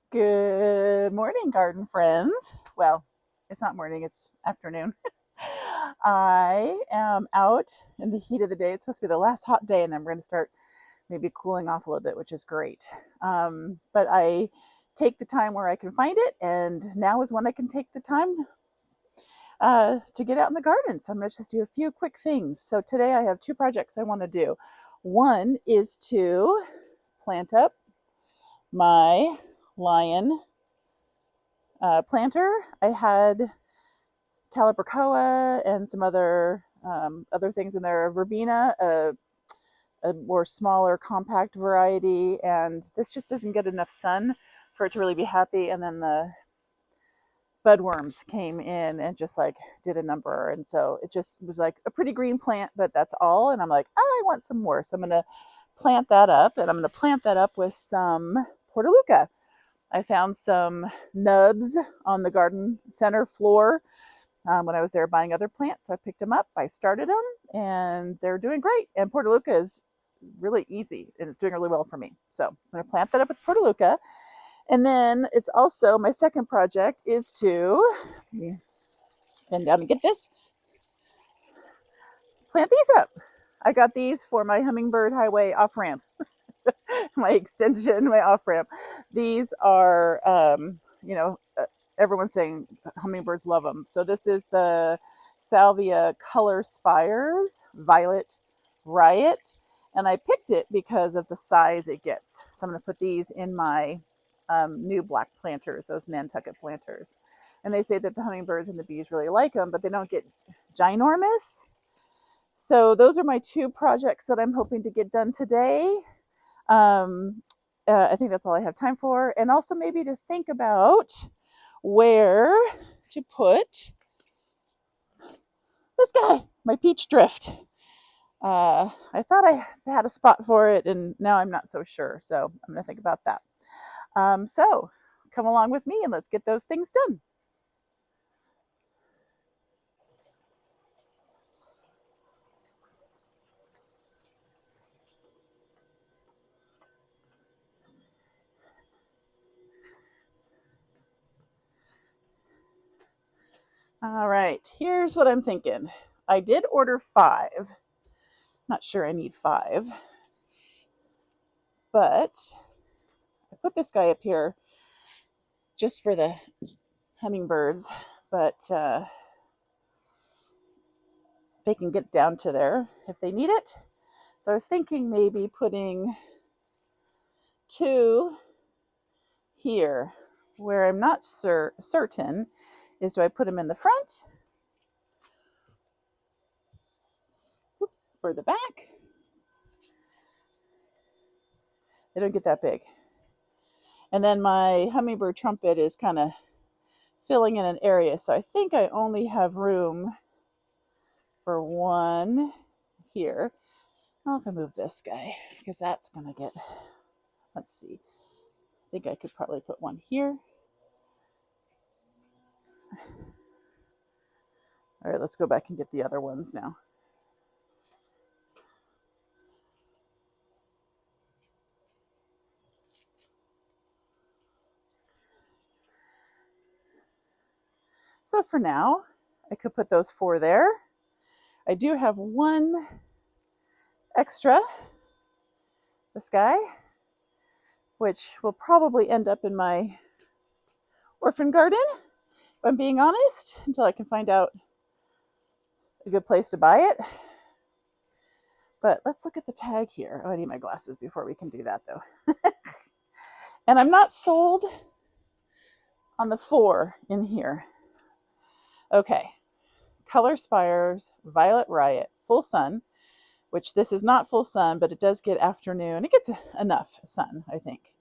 Good morning, garden friends. Well, it's not morning, it's afternoon. I am out in the heat of the day. It's supposed to be the last hot day, and then we're going to start maybe cooling off a little bit, which is great. But I take the time where I can find it, and now is when I can take the time to get out in the garden. So I'm going to just do a few quick things. So today I have two projects I want to do. One is to plant up my lion planter. I had calibrachoa and some other things in there. Verbena, a more smaller, compact variety, and this just doesn't get enough sun for it to really be happy. And then the budworms came in and just like did a number, and so it just was like a pretty green plant, but that's all. And I'm like, oh, I want some more, so I'm gonna plant that up, and I'm gonna plant that up with some Portaluca. I found some nubs on the garden center floor when I was there buying other plants. So I picked them up, I started them, and they're doing great. And Portaluca is really easy and it's doing really well for me. So I'm going to plant that up with Portaluca. And then it's also my second project is to bend down and get this, plant these up. I got these for my hummingbird highway off ramp, my extension, my off ramp. These are, everyone's saying hummingbirds love them. So this is the Salvia Color Spires Violet Riot. And I picked it because of the size it gets. So I'm going to put these in my new black planters, those Nantucket planters. And they say that the hummingbirds and the bees really like them, but they don't get ginormous. So those are my two projects that I'm hoping to get done today. I think that's all I have time for. And also maybe to think about where to put this guy, my peach drift. I thought I had a spot for it, and now I'm not so sure. So I'm going to think about that. So come along with me and let's get those things done. All right, here's what I'm thinking. I did order 5. Not sure I need 5, but I put this guy up here just for the hummingbirds, but they can get down to there if they need it. So I was thinking maybe putting 2 here. Where I'm not certain is, do I put them in the front? Oops, or the back? They don't get that big. And then my hummingbird trumpet is kind of filling in an area. So I think I only have room for 1 here. I'll have to move this guy because that's going to get, let's see. I think I could probably put 1 here. All right, let's go back and get the other ones now. So for now, I could put those 4 there. I do have 1 extra, this guy, which will probably end up in my orphan garden, if I'm being honest, until I can find out a good place to buy it. But let's look at the tag here. Oh, I need my glasses before we can do that, though. And I'm not sold on the 4 in here. Okay. Color Spires, Violet Riot, full sun, which this is not full sun, but it does get afternoon. It gets enough sun, I think.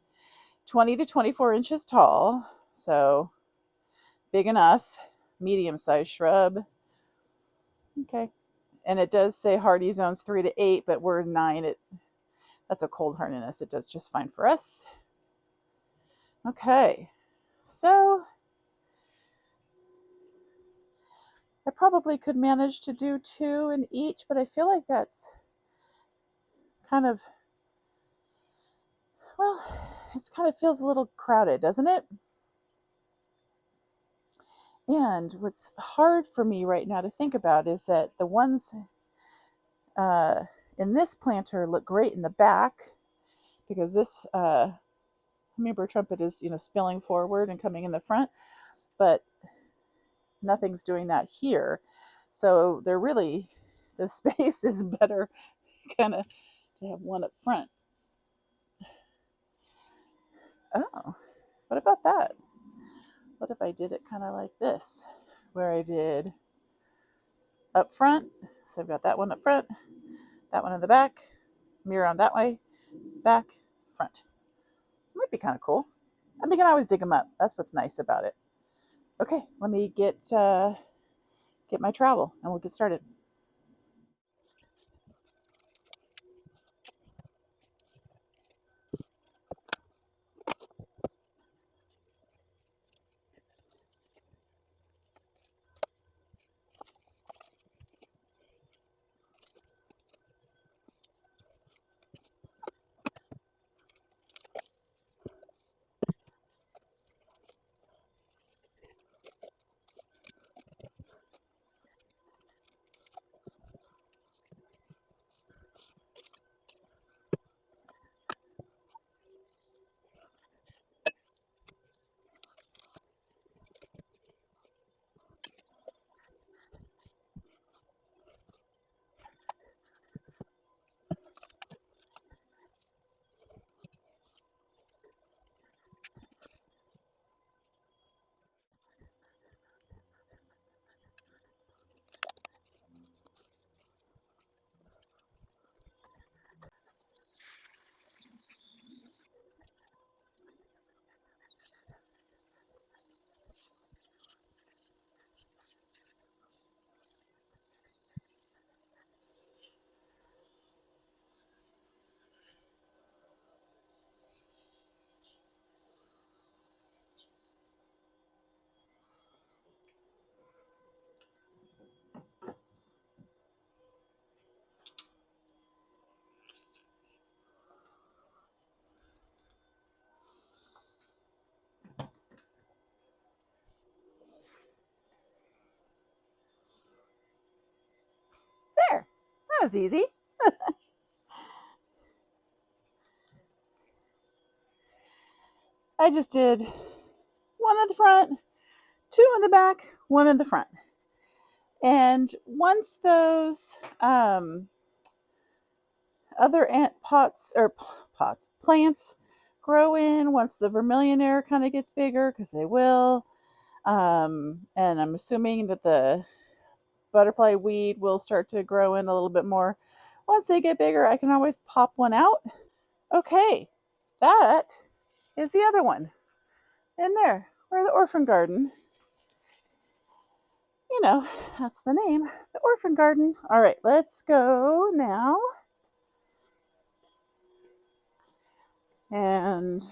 20 to 24 inches tall, so big enough, medium-sized shrub. Okay. And it does say hardy zones 3 to 8, but we're 9. That's a cold hardiness. It does just fine for us. Okay. So I probably could manage to do 2 in each, but I feel like that's kind of, well, it kind of feels a little crowded, doesn't it? And what's hard for me right now to think about is that the ones uh, in this planter look great in the back because this hummingbird trumpet is, spilling forward and coming in the front, but nothing's doing that here. So they're really, the space is better kind of to have one up front. Oh, what about that? What if I did it kind of like this, where I did up front? So I've got that one up front, that one in the back, mirror on that way, back, front. It might be kind of cool. And we can always dig them up. That's what's nice about it. Okay, let me get my trowel and we'll get started. There, that was easy. I just did one in the front, two in the back, one in the front. And once those other ant pots or plants grow in, once the vermillionaire kind of gets bigger, because they will, and I'm assuming that the butterfly weed will start to grow in a little bit more. Once they get bigger, I can always pop one out. Okay, that is the other one in there, or the orphan garden. That's the name, the orphan garden. All right, let's go now and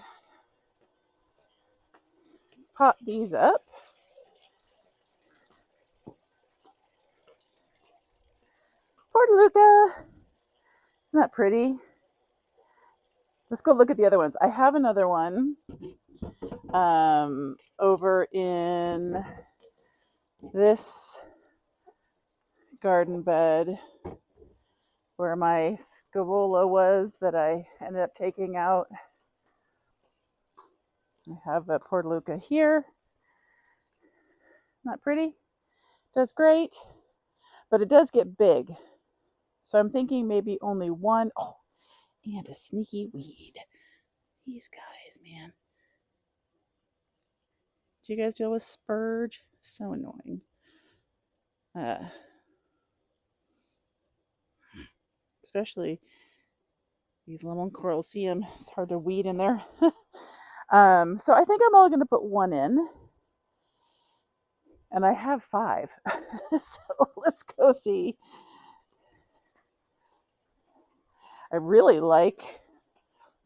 pop these up. Portaluca, isn't that pretty? Let's go look at the other ones. I have another one over in this garden bed where my scavola was that I ended up taking out. I have a Portaluca here. Not pretty? Does great, but it does get big. So I'm thinking maybe only one. Oh, and a sneaky weed. These guys, man. Do you guys deal with spurge? So annoying. Especially these lemon coral. See them? It's hard to weed in there. So I think I'm only going to put one in. And I have 5. So let's go see. I really like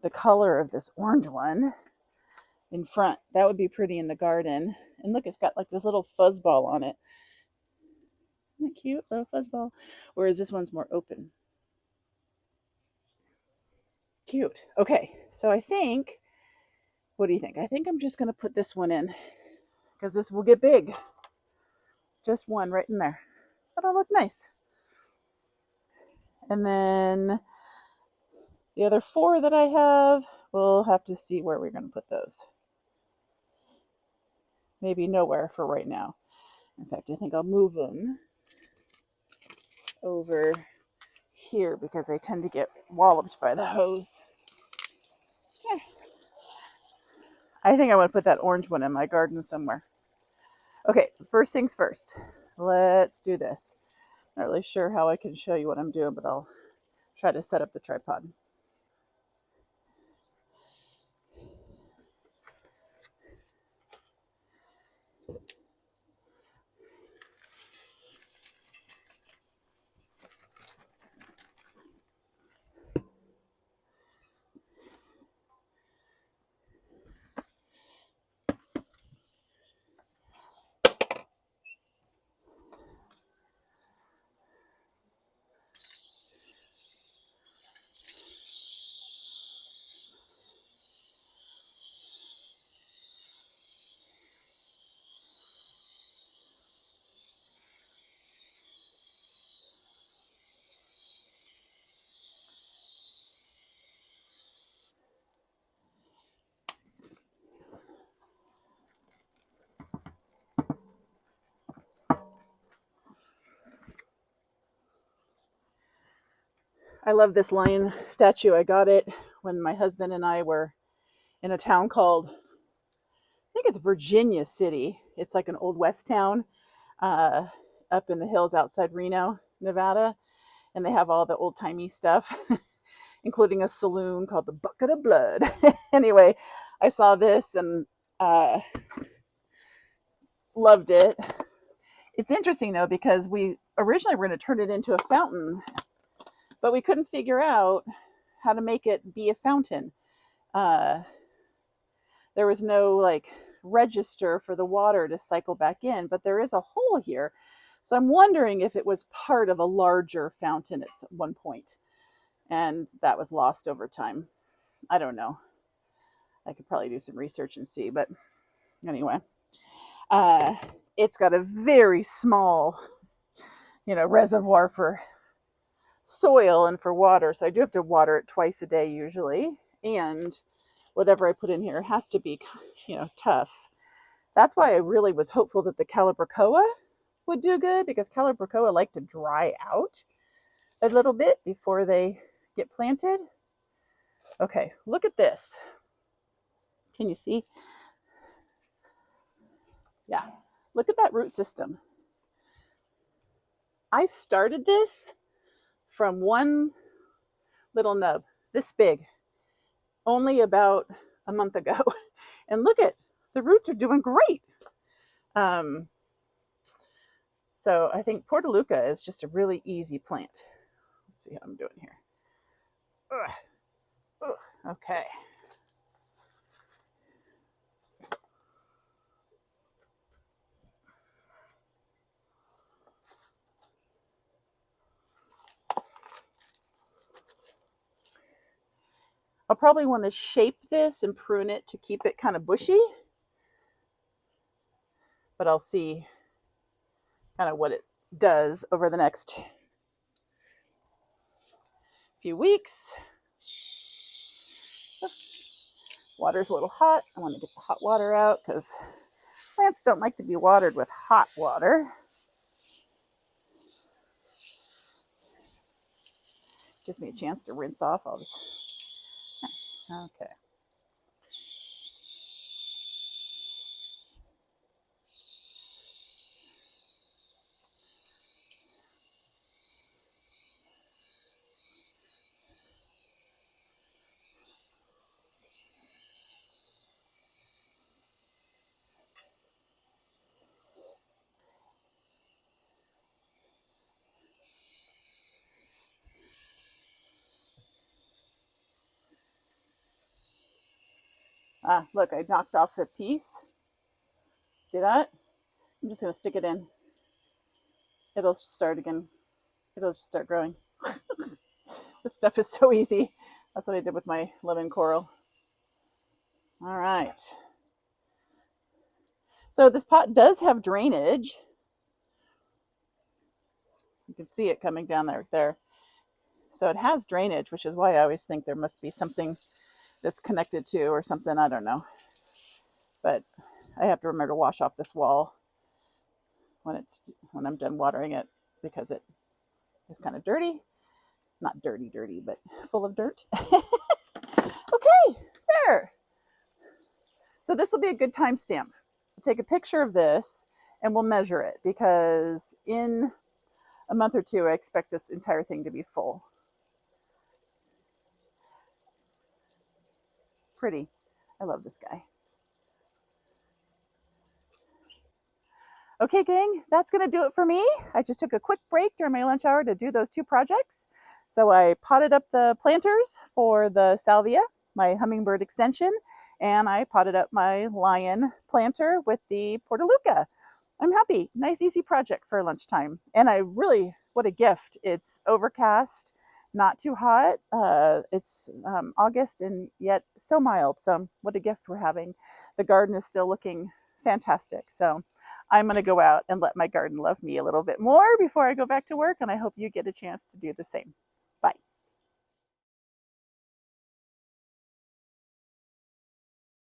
the color of this orange one in front. That would be pretty in the garden. And look, it's got like this little fuzzball on it. Isn't that cute? Little fuzzball. Whereas this one's more open. Cute. Okay, so I think What do you think? I think I'm just going to put this one in because this will get big. Just one right in there. That'll look nice. And then the other 4 that I have, we'll have to see where we're going to put those. Maybe nowhere for right now. In fact, I think I'll move them over here because I tend to get walloped by the hose. I think I want to put that orange one in my garden somewhere. Okay, first things first. Let's do this. Not really sure how I can show you what I'm doing, but I'll try to set up the tripod. I love this lion statue. I got it when my husband and I were in a town called, I think it's Virginia City. It's like an old west town uh, up in the hills outside Reno, Nevada. And they have all the old timey stuff, including a saloon called the Bucket of Blood. Anyway, I saw this and loved it. It's interesting though, because we originally were going to turn it into a fountain, but we couldn't figure out how to make it be a fountain. Uh, there was no like register for the water to cycle back in, but there is a hole here. So I'm wondering if it was part of a larger fountain at one point, and that was lost over time. I don't know. I could probably do some research and see, but anyway, uh, it's got a very small, reservoir for soil and for water. So I do have to water it twice a day usually. And whatever I put in here has to be, tough. That's why I really was hopeful that the Calibrachoa would do good, because Calibrachoa like to dry out a little bit before they get planted. Okay, look at this. Can you see? Yeah, look at that root system. I started this from one little nub, this big, only about a month ago. And look at, the roots are doing great. So I think Portaluca is just a really easy plant. Let's see how I'm doing here. Ugh. Ugh. Okay. I'll probably want to shape this and prune it to keep it kind of bushy, but I'll see kind of what it does over the next few weeks. Water's a little hot. I want to get the hot water out because plants don't like to be watered with hot water. Gives me a chance to rinse off all this. Okay. Ah, look, I knocked off a piece. See that? I'm just going to stick it in. It'll start again. It'll just start growing. This stuff is so easy. That's what I did with my lemon coral. All right. So this pot does have drainage. You can see it coming down there. So it has drainage, which is why I always think there must be something that's connected to or something. I don't know. But I have to remember to wash off this wall when I'm done watering it because it is kind of dirty. Not dirty, dirty, but full of dirt. Okay, there. So this will be a good timestamp. Take a picture of this and we'll measure it because in a month or two, I expect this entire thing to be full. Pretty. I love this guy. Okay, gang, that's going to do it for me. I just took a quick break during my lunch hour to do those two projects. So I potted up the planters for the Salvia, my hummingbird extension, and I potted up my lion planter with the Portaluca. I'm happy. Nice, easy project for lunchtime. And I really, what a gift. It's overcast, not too hot. It's August and yet so mild. So, what a gift we're having. The garden is still looking fantastic. So, I'm going to go out and let my garden love me a little bit more before I go back to work. And I hope you get a chance to do the same. Bye.